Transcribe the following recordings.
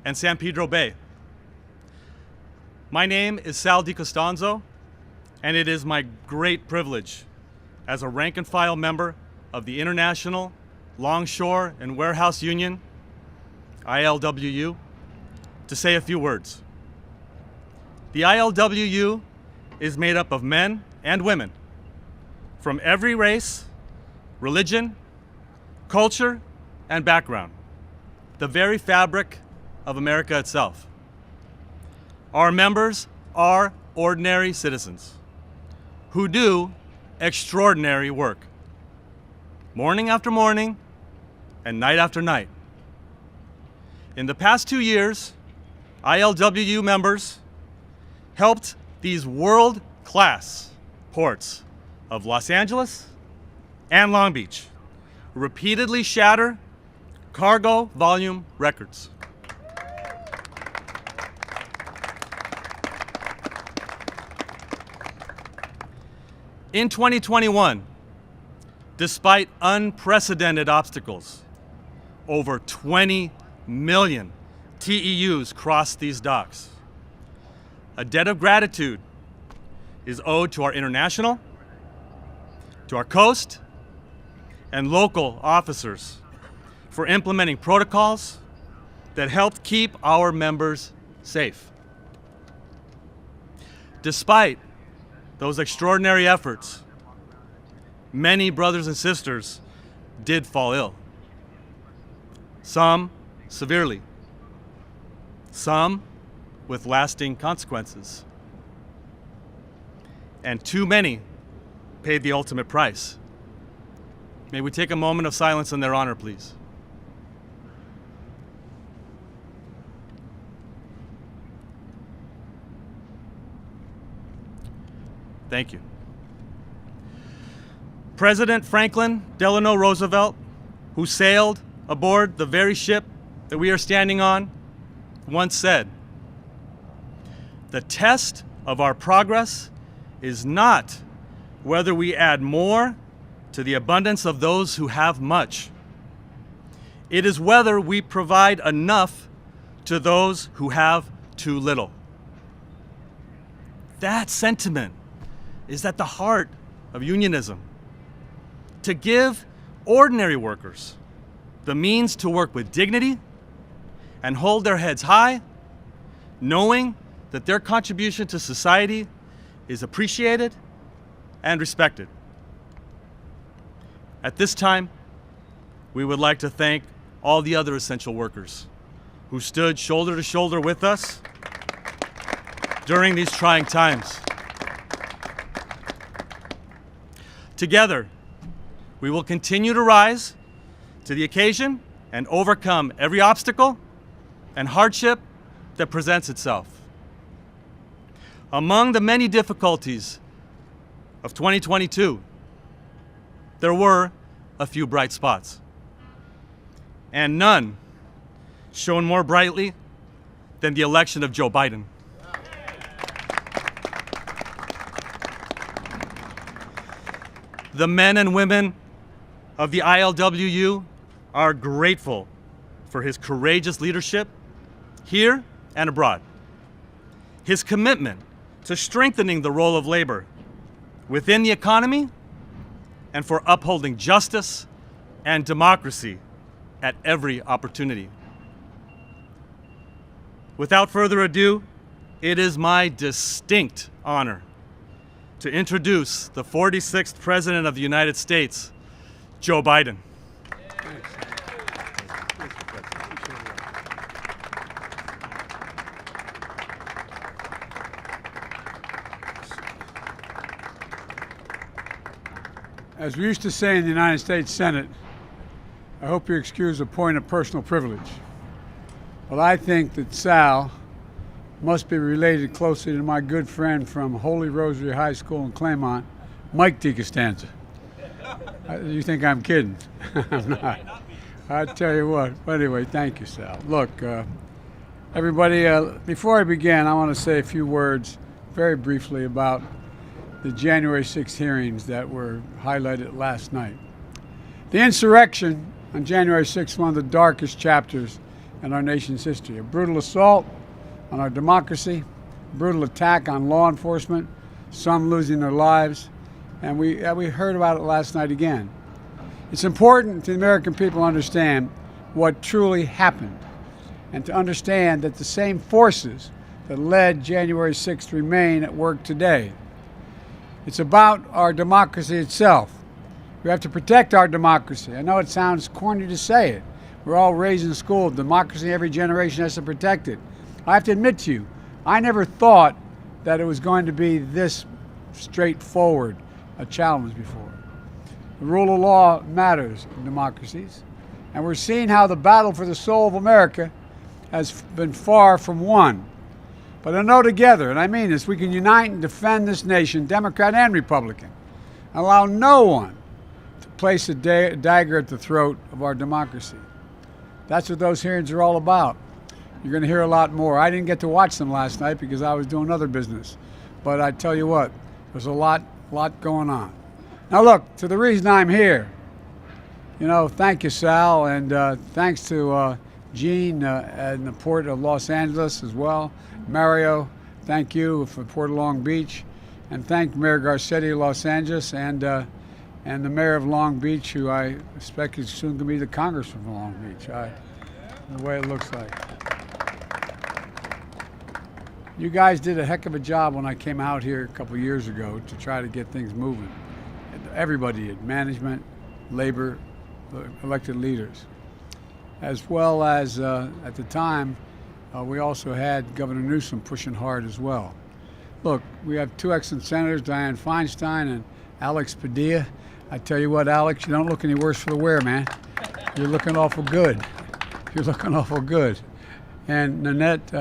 and San Pedro Bay. My name is Sal DiCostanzo, and it is my great privilege as a rank-and-file member of the International Longshore and Warehouse Union, ILWU, to say a few words. The ILWU is made up of men and women from every race, religion, culture, and background, the very fabric of America itself. Our members are ordinary citizens who do extraordinary work, morning after morning and night after night. In the past 2 years, ILWU members helped these world-class ports of Los Angeles and Long Beach repeatedly shatter cargo volume records. In 2021, despite unprecedented obstacles, over 20 million TEUs crossed these docks. A debt of gratitude is owed to our international, to our coast, and local officers for implementing protocols that helped keep our members safe. Despite those extraordinary efforts, many brothers and sisters did fall ill. Some severely, some with lasting consequences. And too many paid the ultimate price. May we take a moment of silence in their honor, please. Thank you. President Franklin Delano Roosevelt, who sailed aboard the very ship that we are standing on, once said, "The test of our progress is not whether we add more to the abundance of those who have much. It is whether we provide enough to those who have too little." That sentiment is at the heart of unionism. To give ordinary workers the means to work with dignity and hold their heads high, knowing that their contribution to society is appreciated and respected. At this time, we would like to thank all the other essential workers who stood shoulder to shoulder with us during these trying times. Together, we will continue to rise to the occasion and overcome every obstacle and hardship that presents itself. Among the many difficulties of 2022, there were a few bright spots, and none shone more brightly than the election of Joe Biden. The men and women of the ILWU are grateful for his courageous leadership here and abroad, his commitment to strengthening the role of labor within the economy, and for upholding justice and democracy at every opportunity. Without further ado, it is my distinct honor to introduce the 46th President of the United States, Joe Biden. As we used to say in the United States Senate, I hope you excuse a point of personal privilege. But I think that Sal must be related closely to my good friend from Holy Rosary High School in Claymont, Mike DiCostanzo. You think I'm kidding? I'm not. I tell you what. But anyway, thank you, Sal. Look, everybody, before I begin, I want to say a few words very briefly about the January 6th hearings that were highlighted last night. The insurrection on January 6th, one of the darkest chapters in our nation's history. A brutal assault on our democracy, a brutal attack on law enforcement, some losing their lives, and we heard about it last night again. It's important to the American people to understand what truly happened and to understand that the same forces that led January 6th remain at work today. It's about our democracy itself. We have to protect our democracy. I know it sounds corny to say it. We're all raised in school. Democracy, every generation has to protect it. I have to admit to you, I never thought that it was going to be this straightforward a challenge before. The rule of law matters in democracies, and we're seeing how the battle for the soul of America has been far from won. But I know together, and I mean this, we can unite and defend this nation, Democrat and Republican, and allow no one to place a dagger at the throat of our democracy. That's what those hearings are all about. You're going to hear a lot more. I didn't get to watch them last night because I was doing other business. But I tell you what, there's a lot going on. Now look, to the reason I'm here, thank you, Sal, and thanks to Gene in the Port of Los Angeles as well. Mario, thank you for Port of Long Beach, and thank Mayor Garcetti of Los Angeles and the Mayor of Long Beach, who I expect is soon going to be the Congressman from Long Beach. The way it looks like. You guys did a heck of a job when I came out here a couple years ago to try to get things moving. Everybody did, management, labor, elected leaders, as well as at the time, we also had Governor Newsom pushing hard as well. Look, we have two excellent senators, Dianne Feinstein and Alex Padilla. I tell you what, Alex, you don't look any worse for the wear, man. You're looking awful good. You're looking awful good. And Nanette,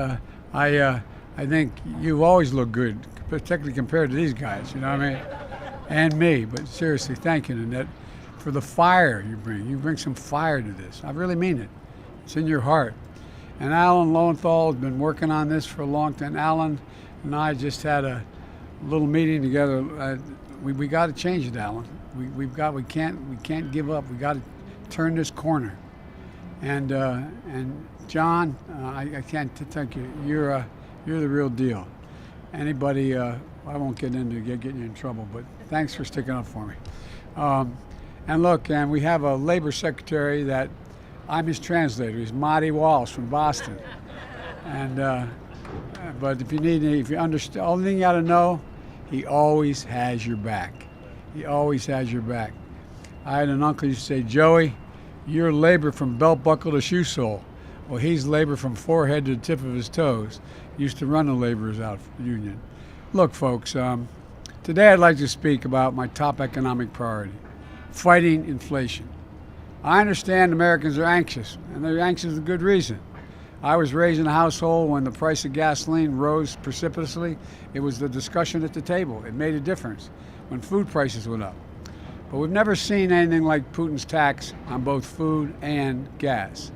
I think you've always looked good, particularly compared to these guys, you know what I mean? And me, but seriously, thank you, Nanette, for the fire you bring. You bring some fire to this. I really mean it. It's in your heart. And Alan Lowenthal has been working on this for a long time. Alan and I just had a little meeting together. We got to change it, Alan. We can't give up. We got to turn this corner. And John, I can't thank you. You're the real deal. Anybody, I won't get into getting you in trouble, but thanks for sticking up for me. And look, and we have a labor secretary that I'm his translator. He's Marty Walsh from Boston. And but if you understand, only thing you got to know, he always has your back. He always has your back. I had an uncle who used to say, Joey, you're labor from belt buckle to shoe sole. Well, he's labor from forehead to the tip of his toes. He used to run the laborers out union. Look, folks, today I'd like to speak about my top economic priority, fighting inflation. I understand Americans are anxious, and they're anxious for good reason. I was raised in a household when the price of gasoline rose precipitously. It was the discussion at the table. It made a difference when food prices went up. But we've never seen anything like Putin's tax on both food and gas.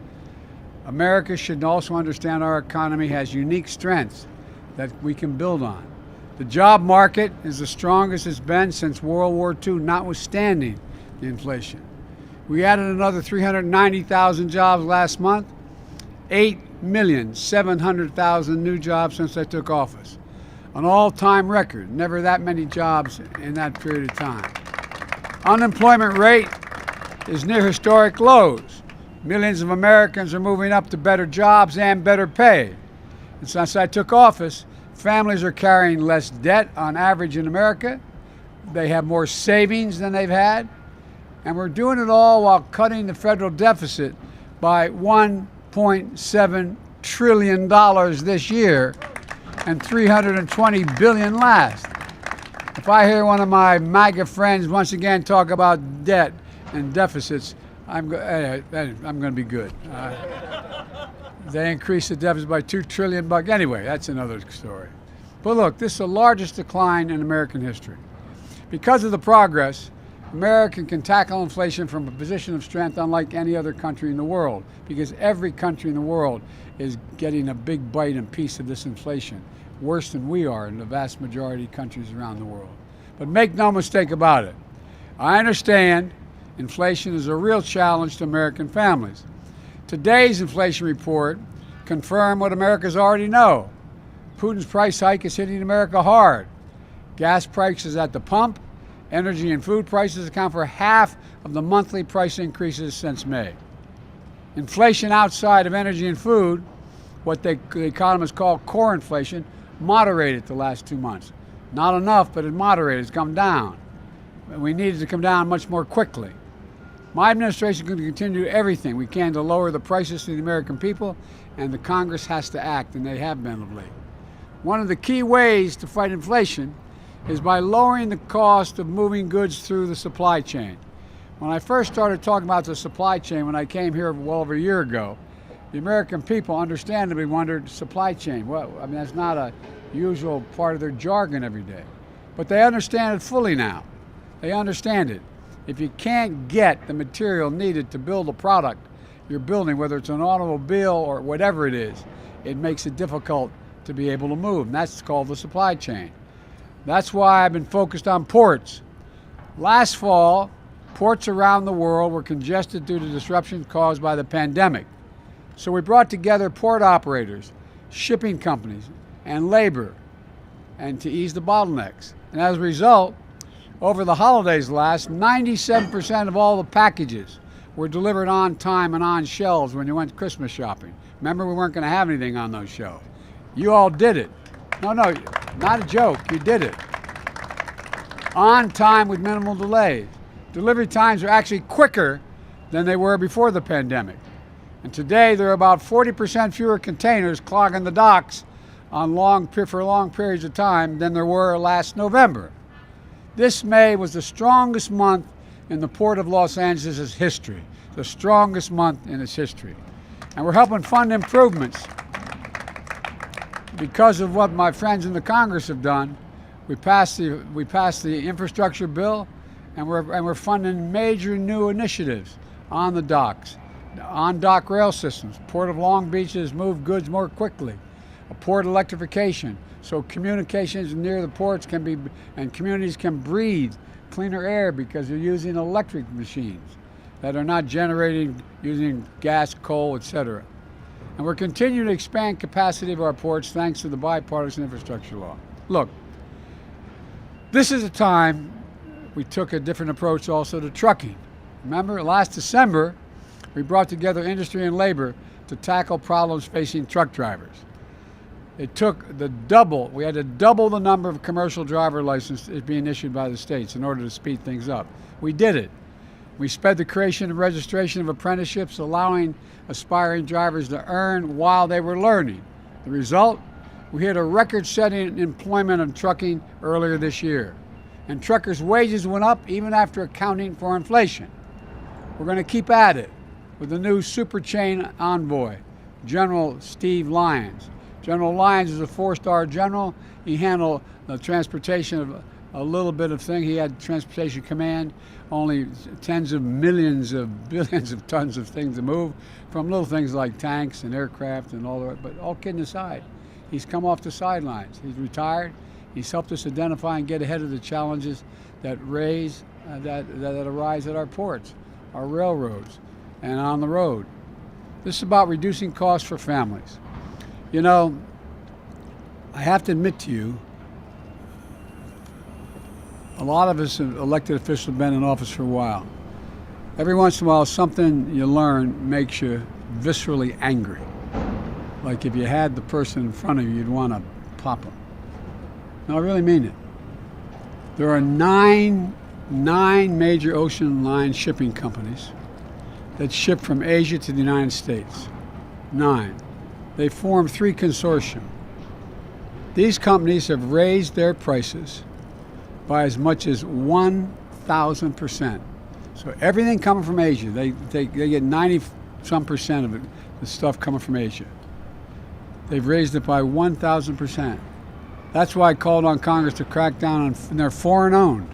America should also understand our economy has unique strengths that we can build on. The job market is the strongest it's been since World War II, notwithstanding the inflation. We added another 390,000 jobs last month, 8,700,000 new jobs since I took office. An all-time record, never that many jobs in that period of time. Unemployment rate is near historic lows. Millions of Americans are moving up to better jobs and better pay. And since I took office, families are carrying less debt on average in America. They have more savings than they've had. And we're doing it all while cutting the federal deficit by $1.7 trillion this year and $320 billion last. If I hear one of my MAGA friends once again talk about debt and deficits, I'm going to be good. They increased the deficit by $2 trillion. Anyway, that's another story. But look, this is the largest decline in American history. Because of the progress, America can tackle inflation from a position of strength unlike any other country in the world, because every country in the world is getting a big bite and piece of this inflation, worse than we are in the vast majority of countries around the world. But make no mistake about it. I understand inflation is a real challenge to American families. Today's inflation report confirmed what Americans already know. Putin's price hike is hitting America hard. Gas prices at the pump, energy and food prices account for half of the monthly price increases since May. Inflation outside of energy and food, what the economists call core inflation, moderated the last 2 months. Not enough, but it moderated. It's come down. We need it to come down much more quickly. My administration is going to continue everything we can to lower the prices to the American people, and the Congress has to act, and they have been of late. One of the key ways to fight inflation is by lowering the cost of moving goods through the supply chain. When I first started talking about the supply chain, when I came here well over a year ago, the American people understandably wondered, supply chain, well, I mean, that's not a usual part of their jargon every day. But they understand it fully now. They understand it. If you can't get the material needed to build a product you're building, whether it's an automobile or whatever it is, it makes it difficult to be able to move, and that's called the supply chain. That's why I've been focused on ports. Last fall, ports around the world were congested due to disruptions caused by the pandemic. So we brought together port operators, shipping companies, and labor, and to ease the bottlenecks. And as a result, over the holidays last, 97% of all the packages were delivered on time and on shelves when you went Christmas shopping. Remember, we weren't going to have anything on those shelves. You all did it. No, not a joke. You did it. On time with minimal delays. Delivery times are actually quicker than they were before the pandemic. And today, there are about 40% fewer containers clogging the docks for long periods of time than there were last November. This May was the strongest month in the Port of Los Angeles' history, the strongest month in its history. And we're helping fund improvements. Because of what my friends in the Congress have done, we passed the infrastructure bill, and we're funding major new initiatives on the docks, on dock rail systems. Port of Long Beach has moved goods more quickly. A port electrification, so communications near the ports can be, and communities can breathe cleaner air because they're using electric machines that are not generating using gas, coal, etc. And we're continuing to expand capacity of our ports thanks to the bipartisan infrastructure law. Look, this is a time we took a different approach also to trucking. Remember, last December, we brought together industry and labor to tackle problems facing truck drivers. It took we had to double the number of commercial driver licenses being issued by the states in order to speed things up. We did it. We sped the creation and registration of apprenticeships, allowing aspiring drivers to earn while they were learning. The result? We hit a record-setting employment of trucking earlier this year. And truckers' wages went up even after accounting for inflation. We're going to keep at it with the new super chain envoy, General Steve Lyons. General Lyons is a 4-star general. He handled the transportation of a little bit of thing. He had transportation command, only tens of millions of billions of tons of things to move, from little things like tanks and aircraft and all that. But all kidding aside, he's come off the sidelines. He's retired. He's helped us identify and get ahead of the challenges that arise at our ports, our railroads, and on the road. This is about reducing costs for families. You know, I have to admit to you, a lot of us elected officials have been in office for a while. Every once in a while, something you learn makes you viscerally angry. Like if you had the person in front of you, you'd want to pop them. No, I really mean it. There are nine major ocean line shipping companies that ship from Asia to the United States. 9. They form 3 consortia. These companies have raised their prices by as much as 1,000%. So everything coming from Asia, they get 90-some% of it, the stuff coming from Asia. They've raised it by 1,000%. That's why I called on Congress to crack down on their foreign-owned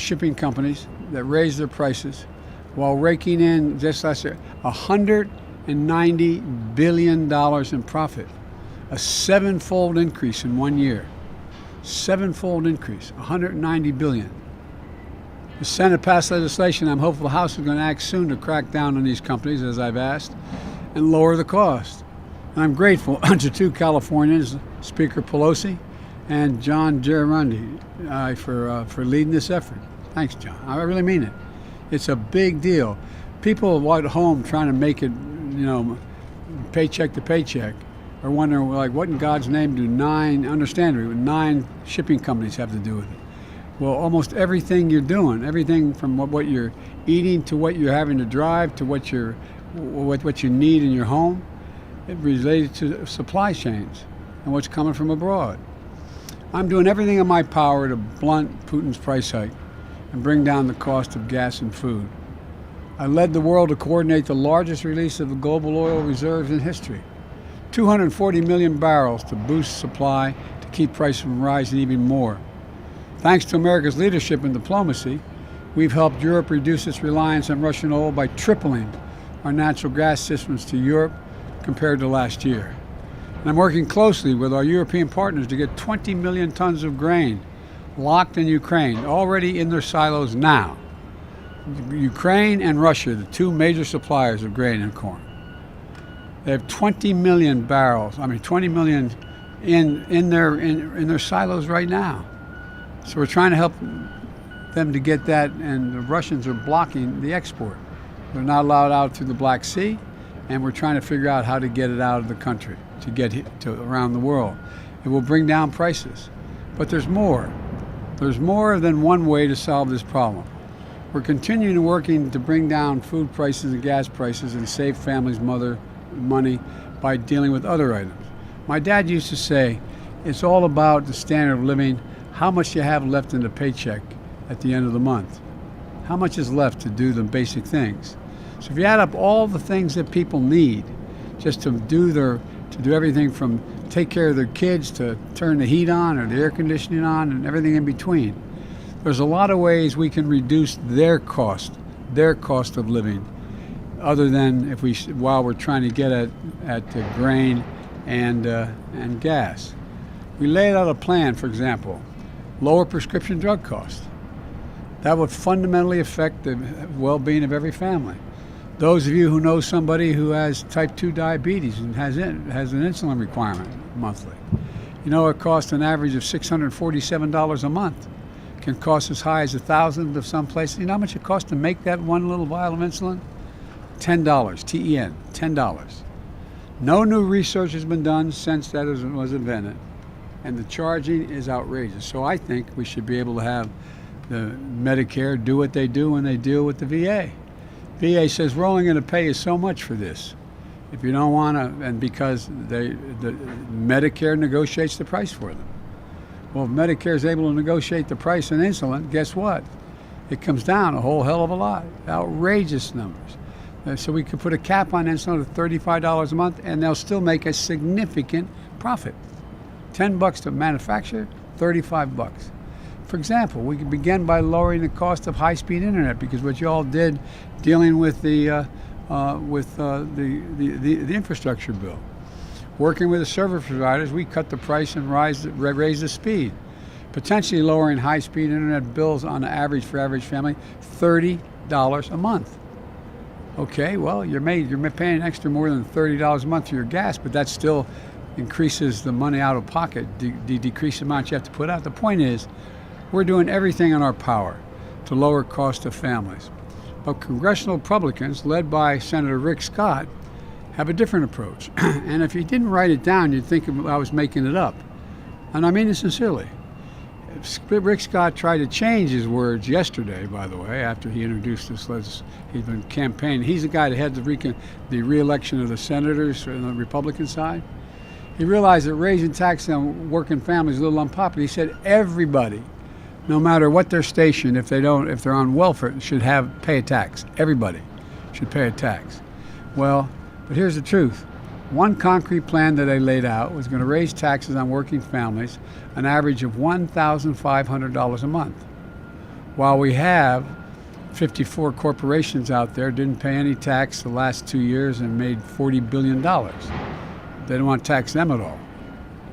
shipping companies that raise their prices while raking in just last year $190 billion in profit, a 7-fold increase in 1 year. 7-fold increase, $190 billion. The Senate passed legislation. I'm hopeful the House is going to act soon to crack down on these companies, as I've asked, and lower the cost. And I'm grateful to two Californians, Speaker Pelosi and John Gerardi, for leading this effort. Thanks, John. I really mean it. It's a big deal. People at home trying to make it, paycheck to paycheck, are wondering, like, what in God's name do nine shipping companies have to do with it? Well, almost everything you're doing, everything from what you're eating to what you're having to drive to what you need in your home, it related to supply chains and what's coming from abroad. I'm doing everything in my power to blunt Putin's price hike and bring down the cost of gas and food. I led the world to coordinate the largest release of the global oil reserves in history, 240 million barrels to boost supply to keep prices from rising even more. Thanks to America's leadership in diplomacy, we've helped Europe reduce its reliance on Russian oil by tripling our natural gas systems to Europe compared to last year. And I'm working closely with our European partners to get 20 million tons of grain locked in Ukraine, already in their silos now. Ukraine and Russia, the two major suppliers of grain and corn. They have 20 million in their silos right now. So we're trying to help them to get that, and the Russians are blocking the export. They're not allowed out through the Black Sea, and we're trying to figure out how to get it out of the country, to get to around the world. It will bring down prices. But there's more. There's more than one way to solve this problem. We're continuing working to bring down food prices and gas prices and save families' money by dealing with other items. My dad used to say, it's all about the standard of living, how much you have left in the paycheck at the end of the month. How much is left to do the basic things? So if you add up all the things that people need just to do everything from take care of their kids to turn the heat on or the air conditioning on and everything in between, there's a lot of ways we can reduce their cost of living, other than while we're trying to get at grain and gas. We laid out a plan, for example, lower prescription drug costs. That would fundamentally affect the well-being of every family. Those of you who know somebody who has type 2 diabetes and has an insulin requirement monthly, it costs an average of $647 a month. It can cost as high as $1,000 of some places. You know how much it costs to make that one little vial of insulin? $10, T-E-N, $10. No new research has been done since that was invented, and the charging is outrageous. So I think we should be able to have the Medicare do what they do when they deal with the VA. VA says we're only going to pay you so much for this. If you don't want to, and because the Medicare negotiates the price for them. Well, if Medicare is able to negotiate the price on insulin, guess what? It comes down a whole hell of a lot. Outrageous numbers. So we could put a cap on insulin of $35 a month, and they'll still make a significant profit. $10 to manufacture, $35. For example, we could begin by lowering the cost of high-speed internet, because what you all did dealing with the infrastructure bill. Working with the service providers, we cut the price and raise the speed, potentially lowering high-speed internet bills on average for average family $30 a month. Okay, well, you're paying extra more than $30 a month for your gas, but that still increases the money out of pocket, decrease the amount you have to put out. The point is, we're doing everything in our power to lower cost of families. But congressional Republicans, led by Senator Rick Scott, have a different approach. And if you didn't write it down, you'd think I was making it up. And I mean it sincerely. Rick Scott tried to change his words yesterday, by the way, after he introduced this legislation. He's been campaigning. He's the guy that had the re-election of the senators on the Republican side. He realized that raising taxes on working families is a little unpopular. He said everybody, no matter what their station, if they're on welfare, should pay a tax. Everybody should pay a tax. Well, but here's the truth. One concrete plan that they laid out was going to raise taxes on working families an average of $1,500 a month. While we have 54 corporations out there didn't pay any tax the last 2 years and made $40 billion. They don't want to tax them at all.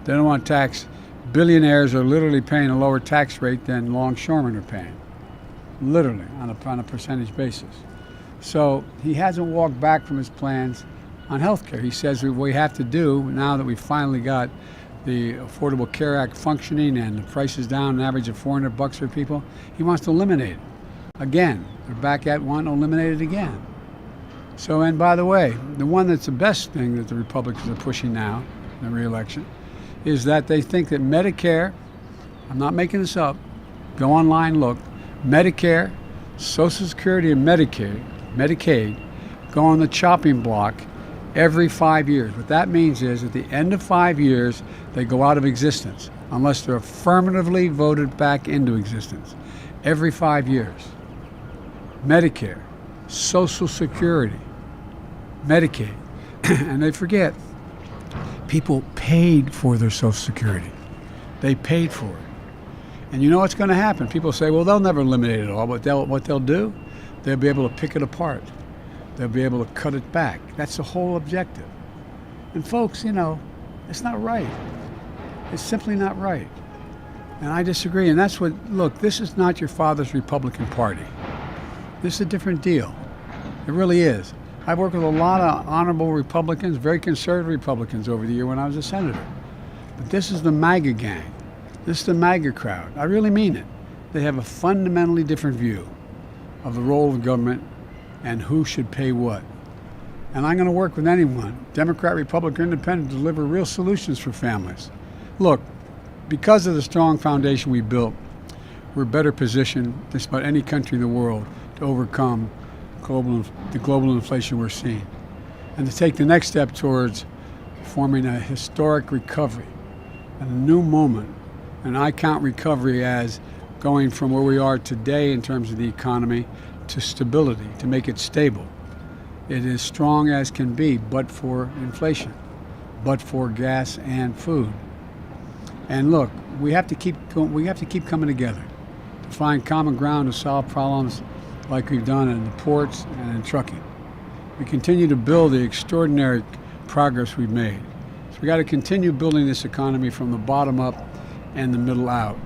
They don't want to tax billionaires are literally paying a lower tax rate than longshoremen are paying. literally on a percentage basis. So he hasn't walked back from his plans on health care. He says what we have to do, now that we finally got the Affordable Care Act functioning and the prices down, an average of $400 for people, he wants to eliminate it. Again, they're back at wanting to eliminate it again. So, and by the way, the one that's the best thing that the Republicans are pushing now in the re-election is that they think that Medicare, I'm not making this up, go online, look, Medicare, Social Security, and Medicaid go on the chopping block every 5 years. What that means is at the end of 5 years, they go out of existence unless they're affirmatively voted back into existence. Every 5 years. Medicare, Social Security, Medicaid. And they forget, people paid for their Social Security. They paid for it. And you know what's going to happen? People say, well, they'll never eliminate it all, but what they'll do, they'll be able to pick it apart. They'll be able to cut it back. That's the whole objective. And folks, you know, it's not right. It's simply not right. And I disagree. And that's what, look, this is not your father's Republican Party. This is a different deal. It really is. I've worked with a lot of honorable Republicans, very conservative Republicans over the year when I was a senator. But this is the MAGA gang. This is the MAGA crowd. I really mean it. They have a fundamentally different view of the role of government and who should pay what. And I'm going to work with anyone, Democrat, Republican, Independent, to deliver real solutions for families. Look, because of the strong foundation we built, we're better positioned than just about any country in the world to overcome the global inflation we're seeing and to take the next step towards forming a historic recovery and a new moment. And I count recovery as going from where we are today in terms of the economy to stability, to make it stable. It is strong as can be, but for inflation, but for gas and food. And look, we have to keep coming together to find common ground to solve problems like we've done in the ports and in trucking. We continue to build the extraordinary progress we've made. So we got to continue building this economy from the bottom up and the middle out.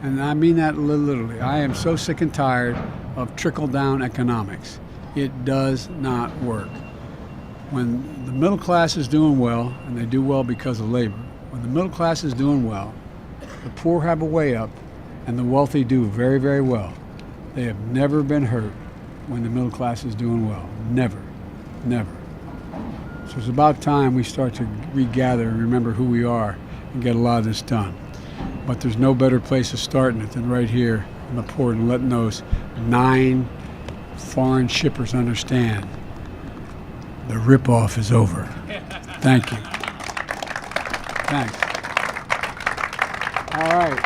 And I mean that literally. I am so sick and tired of trickle-down economics. It does not work. When the middle class is doing well, and they do well because of labor, when the middle class is doing well, the poor have a way up, and the wealthy do very, very well. They have never been hurt when the middle class is doing well. Never, never. So it's about time we start to regather and remember who we are and get a lot of this done. But there's no better place to start in it than right here in the port and letting those 9 foreign shippers understand the ripoff is over. Thank you. Thanks. All right.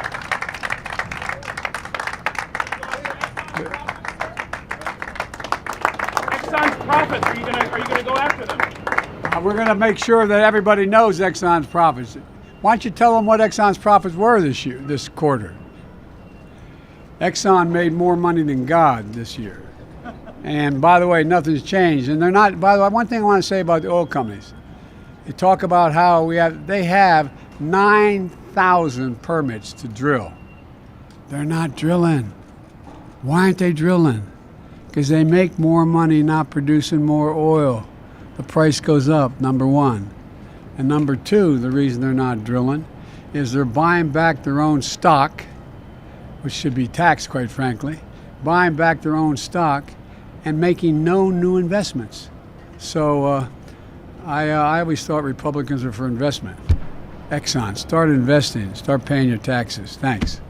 Exxon's profits, are you gonna go after them? We're going to make sure that everybody knows Exxon's profits. Why don't you tell them what Exxon's profits were this quarter? Exxon made more money than God this year. And by the way, nothing's changed. And they're not, by the way, one thing I want to say about the oil companies. They talk about how they have 9,000 permits to drill. They're not drilling. Why aren't they drilling? Because they make more money not producing more oil. The price goes up, number one. And number two, the reason they're not drilling is they're buying back their own stock, which should be taxed, quite frankly, buying back their own stock and making no new investments. So I always thought Republicans are for investment. Exxon, start investing, start paying your taxes. Thanks.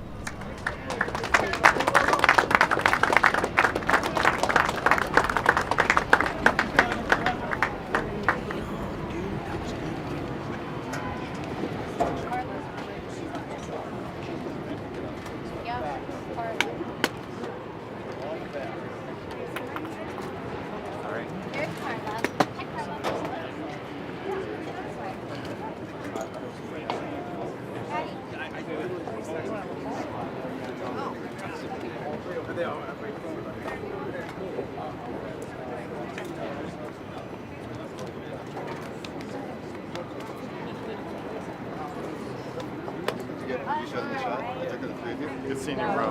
Good seeing you, bro.